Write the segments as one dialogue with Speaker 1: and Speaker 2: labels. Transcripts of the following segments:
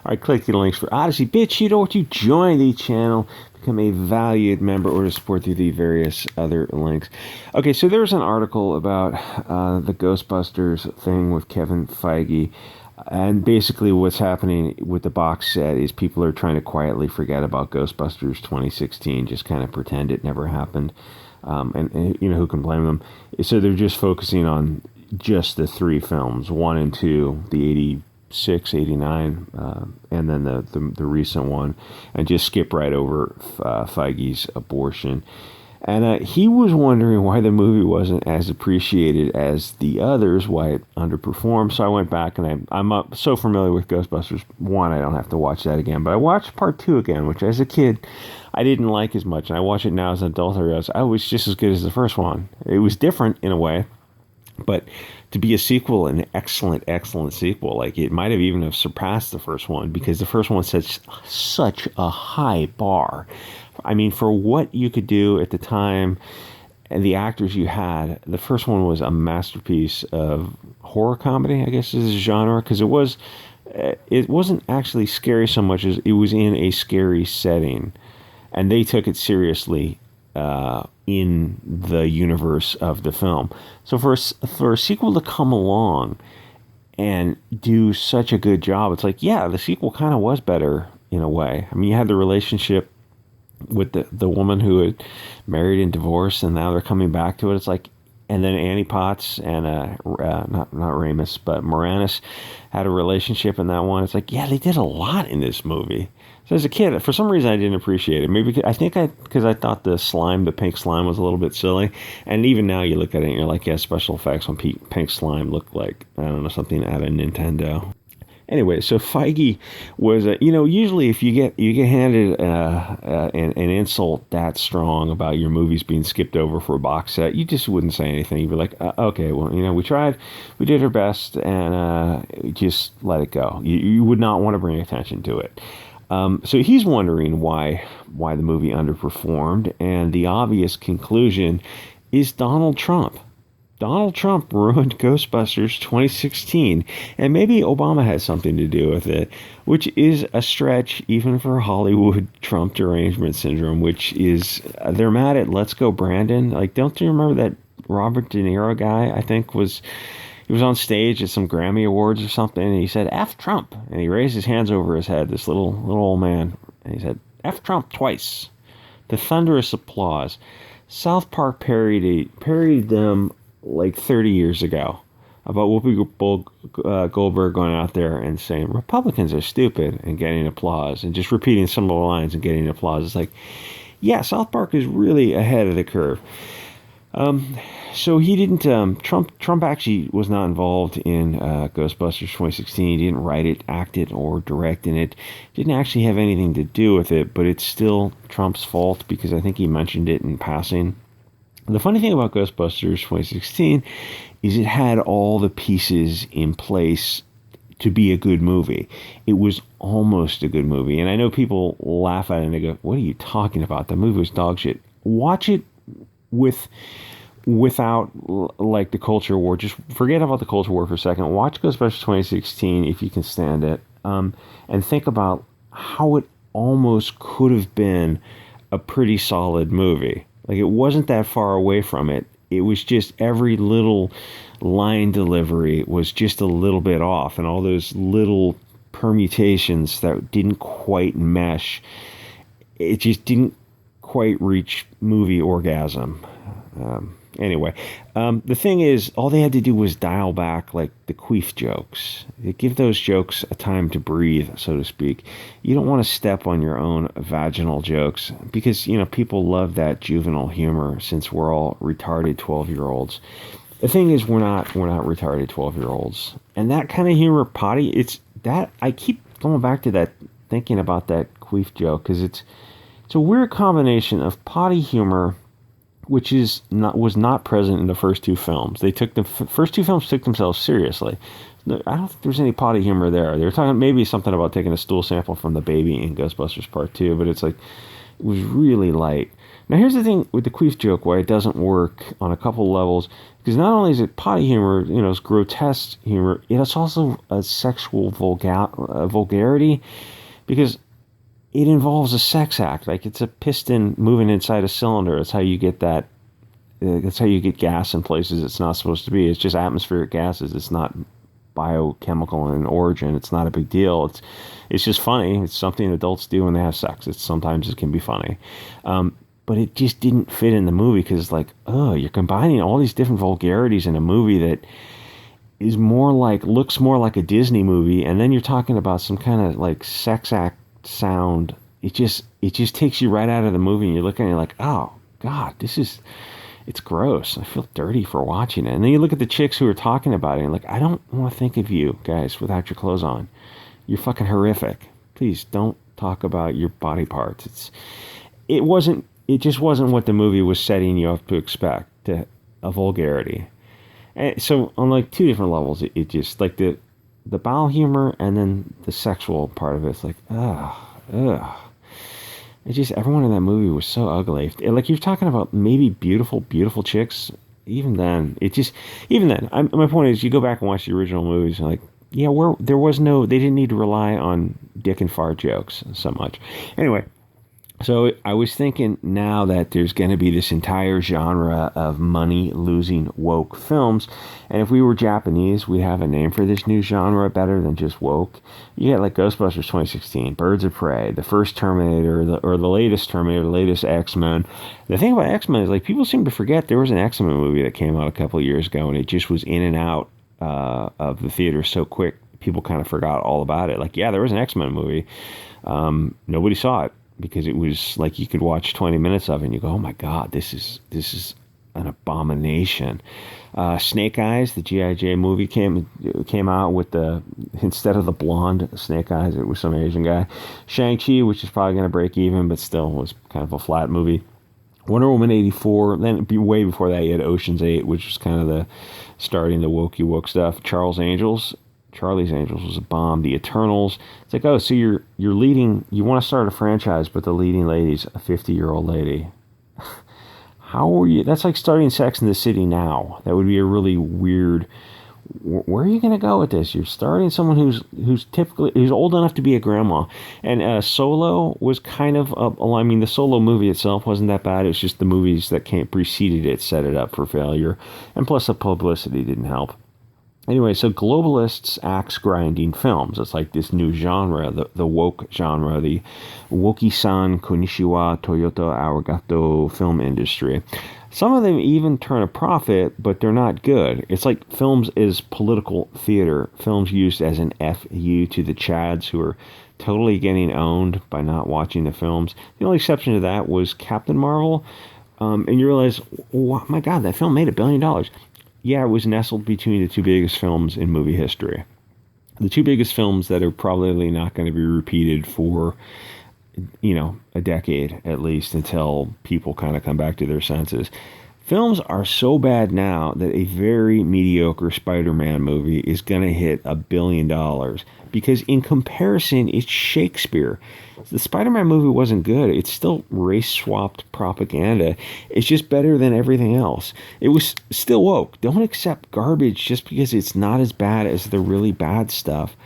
Speaker 1: All right, click the links for Odysee, Bit Chute, or to join the channel, become a valued member, or to support through the various other links. Okay, so there's an article about the Ghostbusters thing with Kevin Feige. And basically what's happening with the box set is people are trying to quietly forget about Ghostbusters 2016, just kind of pretend it never happened. And you know, who can blame them? So they're just focusing on just the three films, 1 and 2, the 86, 89, and then the recent one, and just skip right over Feige's abortion. And he was wondering why the movie wasn't as appreciated as the others, why it underperformed. So I went back, and I'm so familiar with Ghostbusters 1, I don't have to watch that again. But I watched part 2 again, which as a kid, I didn't like as much. And I watch it now as an adult, I realize I was just as good as the first one. It was different in a way, but to be a sequel, an excellent, excellent sequel, like it might have even have surpassed the first one, because the first one set such a high bar. I mean, for what you could do at the time and the actors you had, the first one was a masterpiece of horror comedy, I guess is a genre, because it wasn't actually scary so much as it was in a scary setting, and they took it seriously in the universe of the film. So for a sequel to come along and do such a good job, it's like, yeah, the sequel kind of was better in a way. I mean, you had the relationship with the woman who had married and divorced, and now they're coming back to it. It's like, and then Annie Potts and not Ramis, but Moranis had a relationship in that one. It's like, yeah, they did a lot in this movie. So as a kid, for some reason, I didn't appreciate it. Maybe because I thought the pink slime was a little bit silly. And even now, you look at it and you're like, yeah, special effects on pink slime look like, I don't know, something out of Nintendo. Anyway, so Feige was, usually if you get handed an insult that strong about your movies being skipped over for a box set, you just wouldn't say anything. You'd be like, okay, well, we tried, we did our best, and just let it go. You would not want to bring attention to it. So he's wondering why the movie underperformed, and the obvious conclusion is Donald Trump. Donald Trump ruined Ghostbusters 2016, and maybe Obama had something to do with it, which is a stretch even for Hollywood Trump derangement syndrome, which is, they're mad at Let's Go Brandon. Like, don't you remember that Robert De Niro guy, I think, he was on stage at some Grammy Awards or something, and he said, F Trump, and he raised his hands over his head, this little old man, and he said, F Trump twice. The thunderous applause. South Park parodied them like 30 years ago about Whoopi Goldberg going out there and saying Republicans are stupid and getting applause, and just repeating some of the lines and getting applause. It's like, yeah, South Park is really ahead of the curve. So he didn't, Trump actually was not involved in Ghostbusters 2016. He didn't write it, act it, or direct in it. Didn't actually have anything to do with it, but it's still Trump's fault because I think he mentioned it in passing. The funny thing about Ghostbusters 2016 is it had all the pieces in place to be a good movie. It was almost a good movie. And I know people laugh at it and they go, what are you talking about? The movie was dog shit. Watch it without like the culture war. Just forget about the culture war for a second. Watch Ghostbusters 2016 if you can stand it. And think about how it almost could have been a pretty solid movie. Like, it wasn't that far away from it. It was just every little line delivery was just a little bit off, and all those little permutations that didn't quite mesh. It just didn't quite reach movie orgasm. Anyway, the thing is, all they had to do was dial back, like, the queef jokes. Give those jokes a time to breathe, so to speak. You don't want to step on your own vaginal jokes because, people love that juvenile humor since we're all retarded 12-year-olds. The thing is, we're not retarded 12-year-olds. And that kind of humor, potty, it's that, I keep going back to that, thinking about that queef joke, because it's a weird combination of potty humor, which was not present in the first two films. The first two films took themselves seriously. I don't think there's any potty humor there. They were talking maybe something about taking a stool sample from the baby in Ghostbusters Part 2, but it's like, it was really light. Now, here's the thing with the queef joke, why it doesn't work on a couple levels, because not only is it potty humor, it's grotesque humor, it's also a sexual vulgarity, because it involves a sex act. Like, it's a piston moving inside a cylinder. That's how you get that. That's how you get gas in places it's not supposed to be. It's just atmospheric gases. It's not biochemical in origin. It's not a big deal. It's just funny. It's something adults do when they have sex. Sometimes it can be funny. But it just didn't fit in the movie because it's like, oh, you're combining all these different vulgarities in a movie that is looks more like a Disney movie, and then you're talking about some kind of like sex act sound. It just takes you right out of the movie, and you're looking at it like, oh God, it's gross. I feel dirty for watching it. And then you look at the chicks who are talking about it, and like, I don't want to think of you guys without your clothes on. You're fucking horrific. Please don't talk about your body parts. It just wasn't what the movie was setting you up to expect, a vulgarity. And so on like two different levels, it just like the bowel humor and then the sexual part of it's like, ugh. It just, everyone in that movie was so ugly. Like, you're talking about maybe beautiful, beautiful chicks. Even then, my point is, you go back and watch the original movies, and like, yeah, they didn't need to rely on dick and fart jokes so much. Anyway. So I was thinking now that there's going to be this entire genre of money-losing woke films, and if we were Japanese, we'd have a name for this new genre better than just woke. You get like Ghostbusters 2016, Birds of Prey, the first Terminator, or the latest Terminator, the latest X-Men. The thing about X-Men is, like, people seem to forget there was an X-Men movie that came out a couple of years ago, and it just was in and out of the theater so quick, people kind of forgot all about it. Like, yeah, there was an X-Men movie. Nobody saw it, because it was like you could watch 20 minutes of it and you go, oh my God, this is an abomination. Snake Eyes, the G.I. Jane movie came out with instead of the blonde Snake Eyes, it was some Asian guy. Shang-Chi, which is probably going to break even, but still was kind of a flat movie. Wonder Woman 84, then way before that you had Ocean's 8, which was kind of starting the woke stuff. Charlie's Angels was a bomb. The Eternals. It's like, oh, so you're leading. You want to start a franchise, but the leading lady's a 50-year-old lady. How are you? That's like starting Sex in the City now. That would be a really weird. Where are you going to go with this? You're starting someone who's old enough to be a grandma. And Solo was kind of. I mean, the Solo movie itself wasn't that bad. It was just the movies that preceded it set it up for failure, and plus the publicity didn't help. Anyway, so globalists axe grinding films. It's like this new genre, the woke genre, the Woki-san Konnichiwa Toyota Arigato film industry. Some of them even turn a profit, but they're not good. It's like films is political theater. Films used as an FU to the Chads who are totally getting owned by not watching the films. The only exception to that was Captain Marvel. And you realize, oh my God, that film made $1 billion. Yeah, it was nestled between the two biggest films in movie history. The two biggest films that are probably not going to be repeated for, a decade at least, until people kind of come back to their senses. Films are so bad now that a very mediocre Spider-Man movie is going to hit $1 billion because in comparison, it's Shakespeare. The Spider-Man movie wasn't good. It's still race-swapped propaganda. It's just better than everything else. It was still woke. Don't accept garbage just because it's not as bad as the really bad stuff.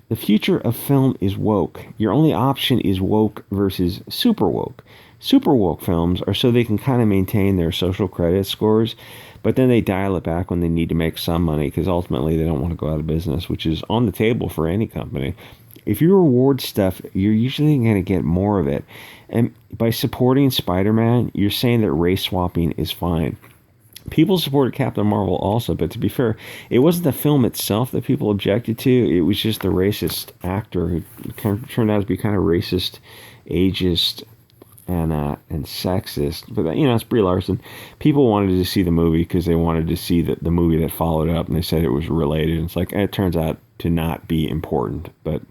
Speaker 1: The future of film is woke. Your only option is woke versus super woke. Super woke films are so they can kind of maintain their social credit scores, but then they dial it back when they need to make some money because ultimately they don't want to go out of business, which is on the table for any company. If you reward stuff, you're usually going to get more of it. And by supporting Spider-Man, you're saying that race swapping is fine. People supported Captain Marvel also, but to be fair, it wasn't the film itself that people objected to. It was just the racist actor who kind of turned out to be kind of racist, ageist, and sexist. But it's Brie Larson. People wanted to see the movie because they wanted to see the movie that followed it up, and they said it was related. It's like, it turns out to not be important. But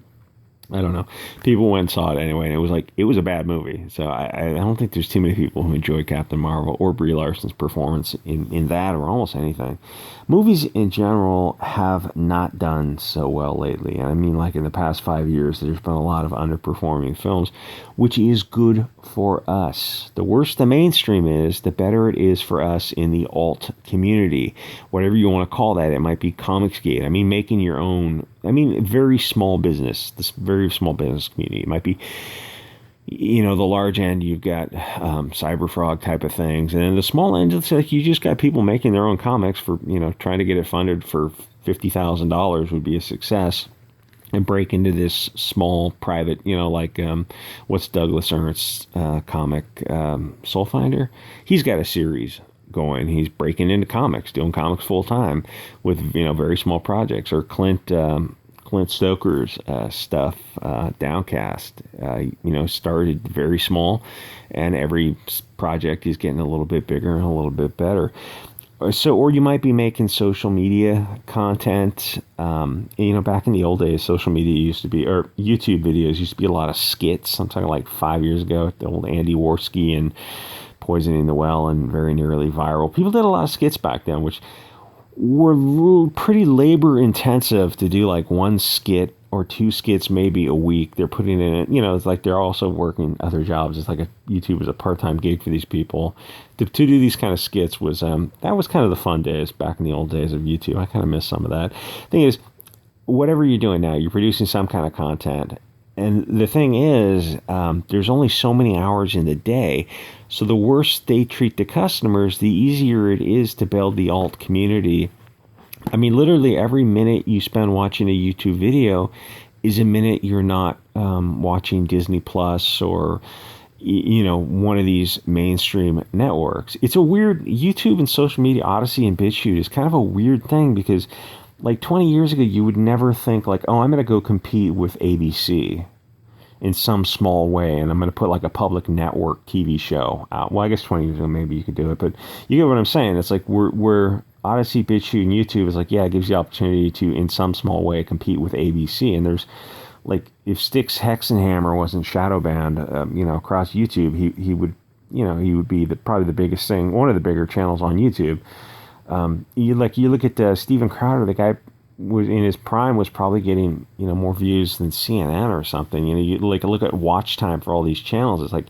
Speaker 1: I don't know. People went and saw it anyway, and it was a bad movie. So I don't think there's too many people who enjoy Captain Marvel or Brie Larson's performance in that or almost anything. Movies in general have not done so well lately. And I mean, like in the past 5 years, there's been a lot of underperforming films, which is good for us. The worse the mainstream is, the better it is for us in the alt community. Whatever you want to call that. It might be Comicsgate. I mean, making your own. I mean, very small business. This very small business community. It might be, the large end, you've got Cyberfrog type of things. And then the small end, it's like you just got people making their own comics for, trying to get it funded for $50,000 would be a success. And break into this small private, what's Douglas Ernst's comic, Soul Finder? He's got a series going. He's breaking into comics, doing comics full time with, very small projects. Or Clint Stoker's stuff, Downcast, started very small, and every project is getting a little bit bigger and a little bit better. So, or you might be making social media content. Back in the old days, social media used to be, or YouTube videos used to be a lot of skits. I'm talking like 5 years ago, the old Andy Worski and Poisoning the Well and Very Nearly Viral. People did a lot of skits back then, which were pretty labor intensive to do like one skit or two skits maybe a week. They're putting in it, it's like they're also working other jobs. It's like YouTube is a part-time gig for these people. To do these kind of skits was, that was kind of the fun days back in the old days of YouTube. I kind of miss some of that. Thing is, whatever you're doing now, you're producing some kind of content. And the thing is, there's only so many hours in the day. So the worse they treat the customers, the easier it is to build the alt community. I mean, literally every minute you spend watching a YouTube video is a minute you're not watching Disney Plus or, one of these mainstream networks. It's a weird, YouTube and social media, Odysee and Bit Chute is kind of a weird thing because like 20 years ago, you would never think like, oh, I'm going to go compete with ABC in some small way, and I'm going to put like a public network TV show out. Well, I guess 20 years ago, maybe you could do it, but you get what I'm saying. It's like we're Odysee, Bit Chute, and YouTube is like, yeah, it gives you the opportunity to, in some small way, compete with ABC. And there's like, if Styx Hexenhammer wasn't shadow banned, across YouTube, he would, he would be probably the biggest thing, one of the bigger channels on YouTube. You look at Steven Crowder, the guy was in his prime was probably getting more views than CNN or something. You look at watch time for all these channels. It's like,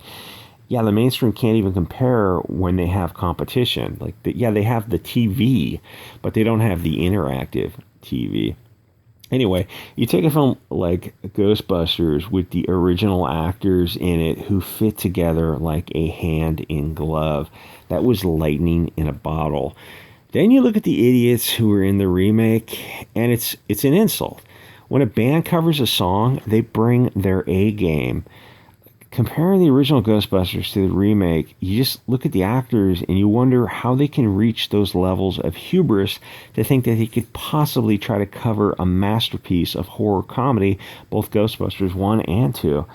Speaker 1: yeah, the mainstream can't even compare when they have competition. Like, they have the TV, but they don't have the interactive TV. Anyway, you take a film like Ghostbusters with the original actors in it who fit together like a hand in glove. That was lightning in a bottle. Then you look at the idiots who were in the remake, and it's an insult. When a band covers a song, they bring their A game. Comparing the original Ghostbusters to the remake, you just look at the actors and you wonder how they can reach those levels of hubris to think that they could possibly try to cover a masterpiece of horror comedy, both Ghostbusters 1 and 2.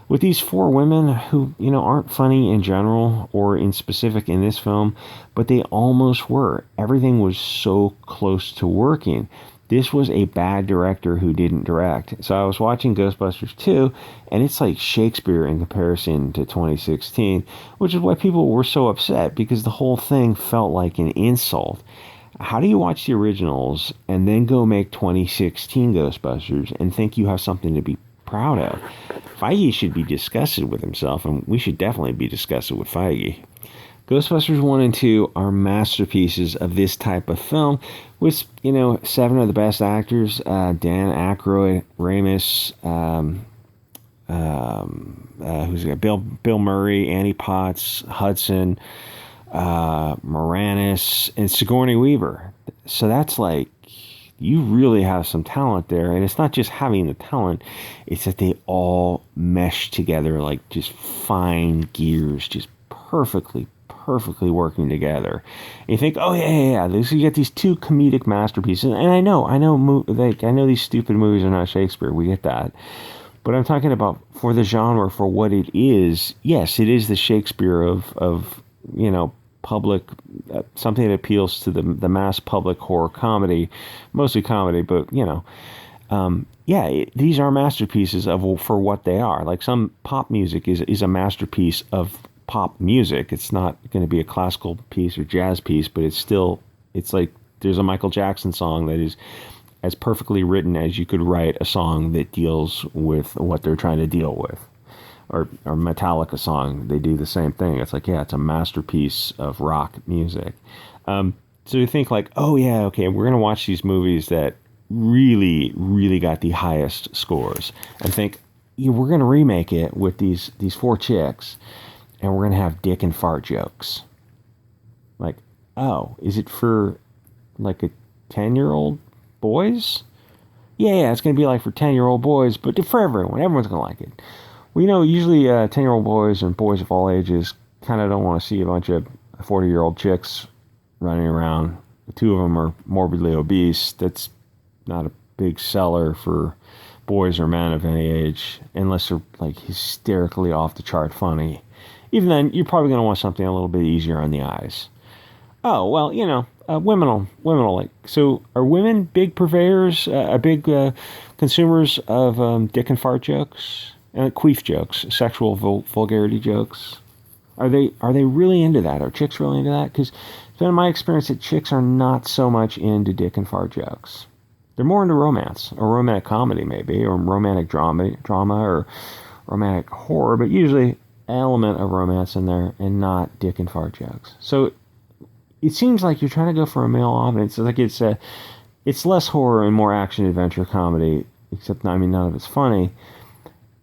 Speaker 1: With these four women who, aren't funny in general or in specific in this film, but they almost were. Everything was so close to working. This was a bad director who didn't direct. So I was watching Ghostbusters 2, and it's like Shakespeare in comparison to 2016, which is why people were so upset, because the whole thing felt like an insult. How do you watch the originals and then go make 2016 Ghostbusters and think you have something to be proud of? Feige should be disgusted with himself, and we should definitely be disgusted with Feige. Ghostbusters 1 and 2 are masterpieces of this type of film with, 7 of the best actors, Dan Aykroyd, Ramis, who's got Bill Murray, Annie Potts, Hudson, Moranis, and Sigourney Weaver. So that's like, you really have some talent there. And it's not just having the talent, it's that they all mesh together like just fine gears, just perfectly working together. And you think, oh yeah. You get these two comedic masterpieces, and I know these stupid movies are not Shakespeare. We get that, but I'm talking about for the genre, for what it is. Yes, it is the Shakespeare of public, something that appeals to the mass public horror comedy, mostly comedy, but these are masterpieces for what they are. Like some pop music is a masterpiece of pop music. It's not going to be a classical piece or jazz piece, but it's like there's a Michael Jackson song that is as perfectly written as you could write a song that deals with what they're trying to deal with. Or Metallica song, they do the same thing. It's like, it's a masterpiece of rock music. So you think like, oh yeah, okay, we're gonna watch these movies that really, really got the highest scores, and think, we're gonna remake it with these four chicks, and we're gonna have dick and fart jokes. Like, oh, is it for like a 10-year-old boys? Yeah, it's gonna be like for 10-year-old boys, but for everyone. Everyone's gonna like it. Well, usually 10-year-old boys and boys of all ages kind of don't want to see a bunch of 40-year-old chicks running around. The two of them are morbidly obese. That's not a big seller for boys or men of any age, unless they're like hysterically off the chart funny. Even then, you're probably going to want something a little bit easier on the eyes. Oh, well, women will like. So are women big purveyors, big consumers of dick and fart jokes? Queef jokes, sexual vulgarity jokes. Are they really into that? Are chicks really into that? Because it's been my experience that chicks are not so much into dick and fart jokes. They're more into romance, or romantic comedy maybe, or romantic drama, or romantic horror, but usually an element of romance in there, and not dick and fart jokes. So it seems like you're trying to go for a male audience. Like it's less horror and more action adventure comedy, except none of it's funny.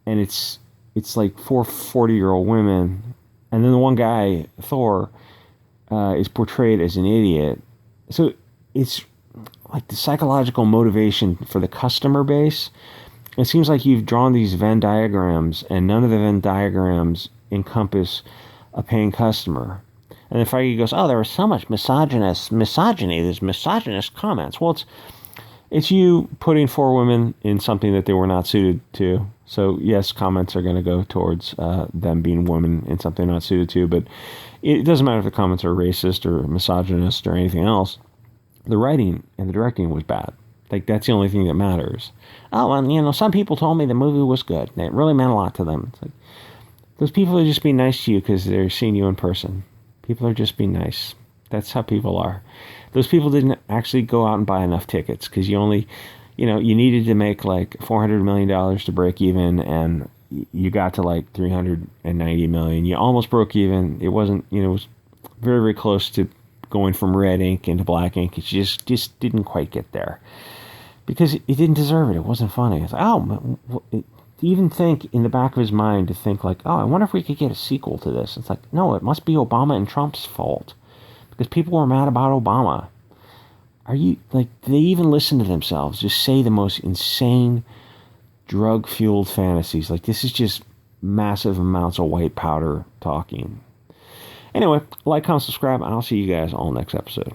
Speaker 1: And it's like 40-year-old women, and then the one guy, Thor, is portrayed as an idiot. So it's like the psychological motivation for the customer base. It seems like you've drawn these Venn diagrams, and none of the Venn diagrams encompass a paying customer. And then Feige goes, oh, there was so much misogyny, there's misogynist comments. Well, it's you putting four women in something that they were not suited to. So yes, comments are going to go towards them being women in something not suited to, but it doesn't matter if the comments are racist or misogynist or anything else. The writing and the directing was bad. Like, that's the only thing that matters. Oh, and some people told me the movie was good, and it really meant a lot to them. It's like, those people are just being nice to you because they're seeing you in person. People are just being nice. That's how people are. Those people didn't actually go out and buy enough tickets because you only, you needed to make like $400 million to break even, and you got to like 390 million. You almost broke even. It wasn't, it was very, very close to going from red ink into black ink. It just didn't quite get there because it didn't deserve it. It wasn't funny. It's like, to even think in the back of his mind to think like, I wonder if we could get a sequel to this. It's like, no, it must be Obama and Trump's fault because people were mad about Obama. Are you, like, they even listen to themselves just say the most insane drug-fueled fantasies. Like, this is just massive amounts of white powder talking. Anyway, like, comment, subscribe, and I'll see you guys all next episode.